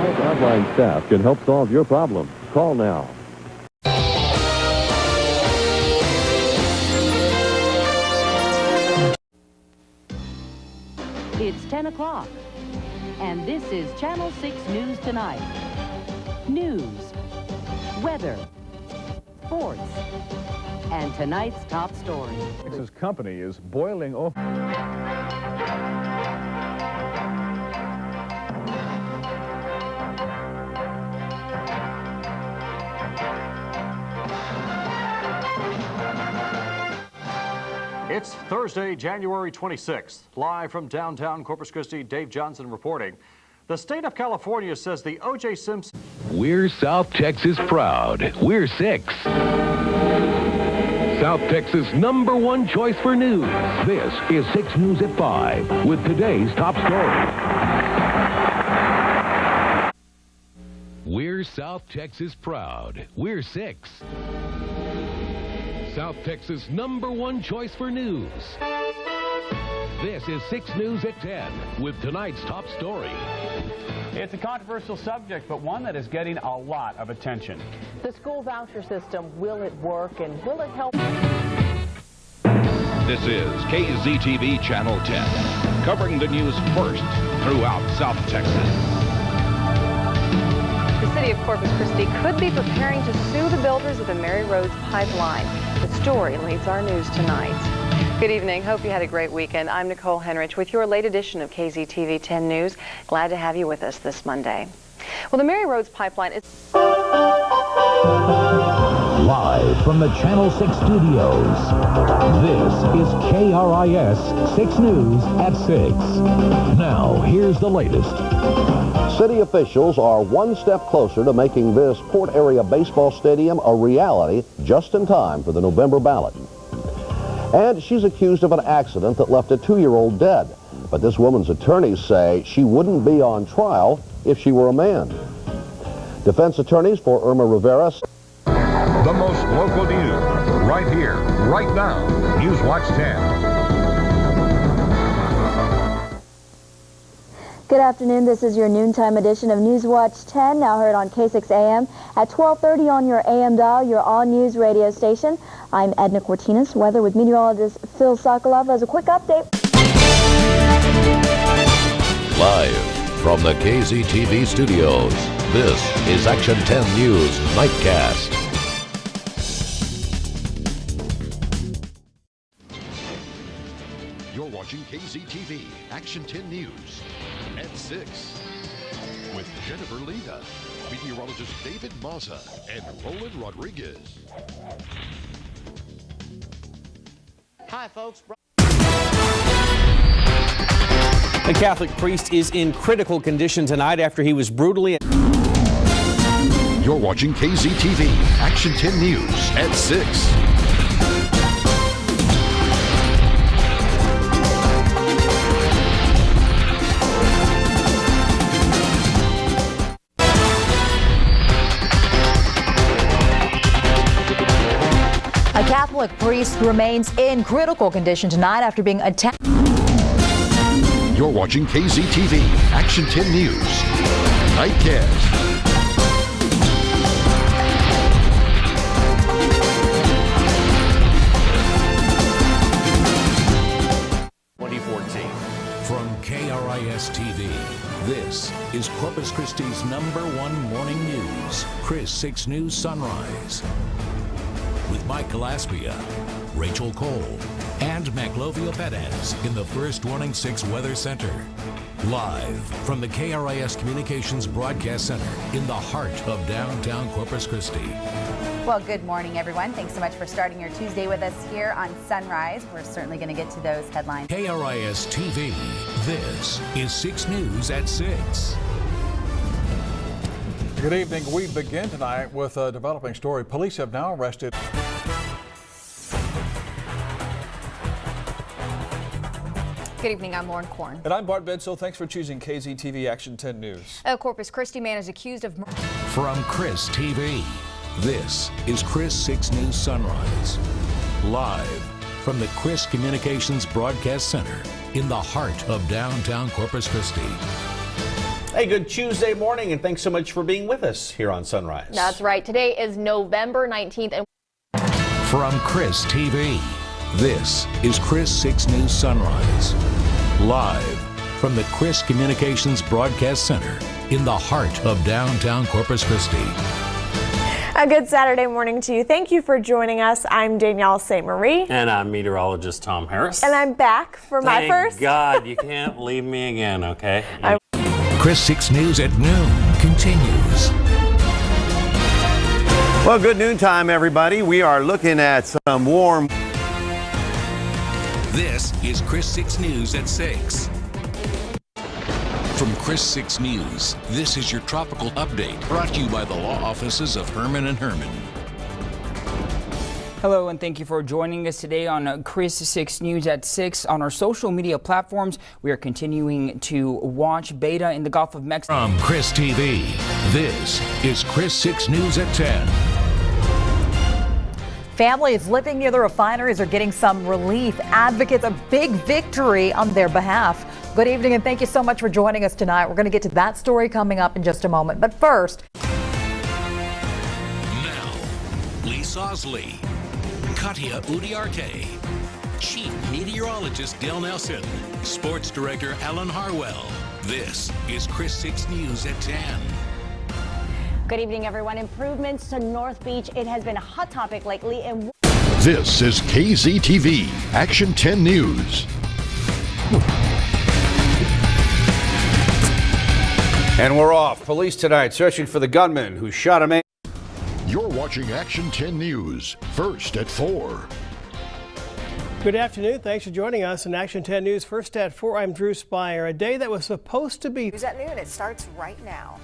Channel's online staff can help solve your problem. Call now. It's 10 o'clock, and this is Channel 6 News Tonight. News, weather, sports, and tonight's top story. Texas company is boiling over. It's Thursday, January 26th. Live from downtown Corpus Christi, Dave Johnson reporting. The state of California says the O.J. Simpson... We're South Texas proud. We're 6. South Texas' #1 choice for news. This is 6 News at 5 with today's top story. We're South Texas proud. We're 6. South Texas' #1 choice for news. This is 6 News at 10 with tonight's top story. It's a controversial subject, but one that is getting a lot of attention. The school voucher system, will it work and will it help? This is KZTV Channel 10, covering the news first throughout South Texas. The city of Corpus Christi could be preparing to sue the builders of the Mary Rhodes pipeline. The story leads our news tonight. Good evening. Hope you had a great weekend. I'm Nicole Henrich with your late edition of KZTV 10 News. Glad to have you with us this Monday. Well, the Mary Rhodes pipeline is... Live from the Channel 6 studios, this is KRIS 6 News at 6. Now, here's the latest. City officials are one step closer to making this Port Area baseball stadium a reality just in time for the November ballot. And she's accused of an accident that left a 2-year-old dead. But this woman's attorneys say she wouldn't be on trial if she were a man. Defense attorneys for Irma Rivera. The most local news, right here, right now. News Watch 10. Good afternoon. This is your noontime edition of News Watch 10, now heard on K6 AM at 12:30 on your AM dial, your all-news radio station. I'm Edna Cortinas. Weather with meteorologist Phil Sokolov has a quick update. Live from the KZTV studios, this is Action 10 News Nightcast. You're watching KZTV Action 10 News at 6 with Jennifer Leda, meteorologist David Mazza, and Roland Rodriguez. Hi, folks. A Catholic priest is in critical condition tonight after he was brutally... You're watching KZTV Action 10 News at 6. A Catholic priest remains in critical condition tonight after being attacked. You're watching KZTV Action 10 News Nightcast. From KRIS-TV, this is Corpus Christi's #1 morning news, KRIS 6 News Sunrise. With Mike Gillespie, Rachel Cole, and Maclovio Perez in the First Warning 6 Weather Center. Live from the KRIS Communications Broadcast Center in the heart of downtown Corpus Christi. Well, good morning, everyone. Thanks so much for starting your Tuesday with us here on Sunrise. We're certainly going to get to those headlines. KRIS-TV, this is 6 News at 6. Good evening. We begin tonight with a developing story. Police have now arrested... Good evening, I'm Lauren Korn. And I'm Bart Bedsole. Thanks for choosing KZTV Action 10 News. A Corpus Christi man is accused of... From KRIS-TV, this is KRIS 6 News Sunrise. Live from the KRIS Communications Broadcast Center in the heart of downtown Corpus Christi. Hey, good Tuesday morning, and thanks so much for being with us here on Sunrise. That's right. Today is November 19th. And from KRIS-TV, this is KRIS 6 News Sunrise. Live from the KRIS Communications Broadcast Center in the heart of downtown Corpus Christi. A good Saturday morning to you. Thank you for joining us. I'm Danielle St. Marie. And I'm meteorologist Tom Harris. And I'm back for my first. Thank God, you can't leave me again, okay? KRIS 6 News at noon continues. Well, good noontime, everybody. We are looking at some warm. This is KRIS 6 News at 6. From KRIS 6 News, this is your tropical update, brought to you by the law offices of Herman & Herman. Hello, and thank you for joining us today on KRIS 6 News at 6. On our social media platforms, we are continuing to watch beta in the Gulf of Mexico. From KRIS-TV, this is KRIS 6 News at 10. Families living near the refineries are getting some relief. Advocates a big victory on their behalf. Good evening, and thank you so much for joining us tonight. We're going to get to that story coming up in just a moment. But first, now, Lee Sosley, Katia Udiarte, Chief Meteorologist Dale Nelson, Sports Director Alan Harwell. This is KRIS 6 News at 10. Good evening, everyone. Improvements to North Beach. It has been a hot topic lately. And this is KZTV Action 10 News. And we're off. Police tonight searching for the gunman who shot a man. You're watching Action 10 News, first at 4. Good afternoon. Thanks for joining us in Action 10 News. First at 4, I'm Drew Spire. A day that was supposed to be... News at noon. It starts right now.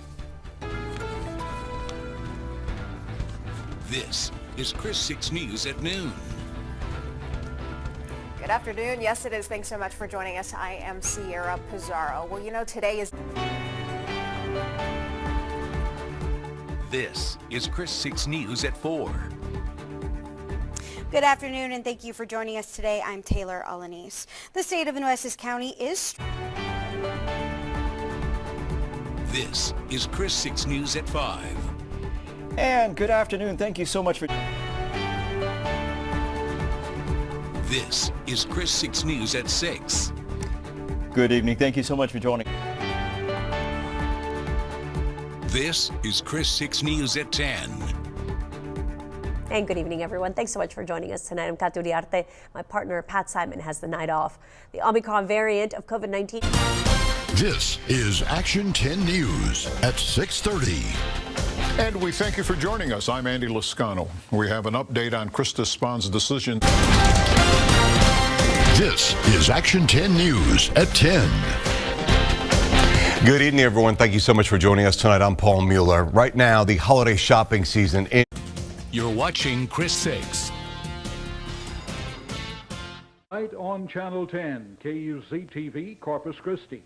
This is KRIS 6 News at noon. Good afternoon. Yes, it is. Thanks so much for joining us. I am Sierra Pizarro. Well, you know, today is... This is KRIS 6 News at 4. Good afternoon, and thank you for joining us today. I'm Taylor Alanis. The state of Nueces County is... This is KRIS 6 News at 5. And good afternoon. Thank you so much for... This is KRIS 6 News at 6. Good evening. Thank you so much for joining. This is KRIS 6 News at 10. And good evening, everyone. Thanks so much for joining us tonight. I'm Katia Uriarte. My partner, Pat Simon, has the night off. The Omicron variant of COVID-19. This is Action 10 News at 6:30. And we thank you for joining us. I'm Andy Lascano. We have an update on Krista Spahn's decision. This is Action 10 News at 10. Good evening, everyone. Thank you so much for joining us tonight. I'm Paul Mueller. Right now, the holiday shopping season in... You're watching KRIS 6. Right on Channel 10, KRIS-KZTV, Corpus Christi.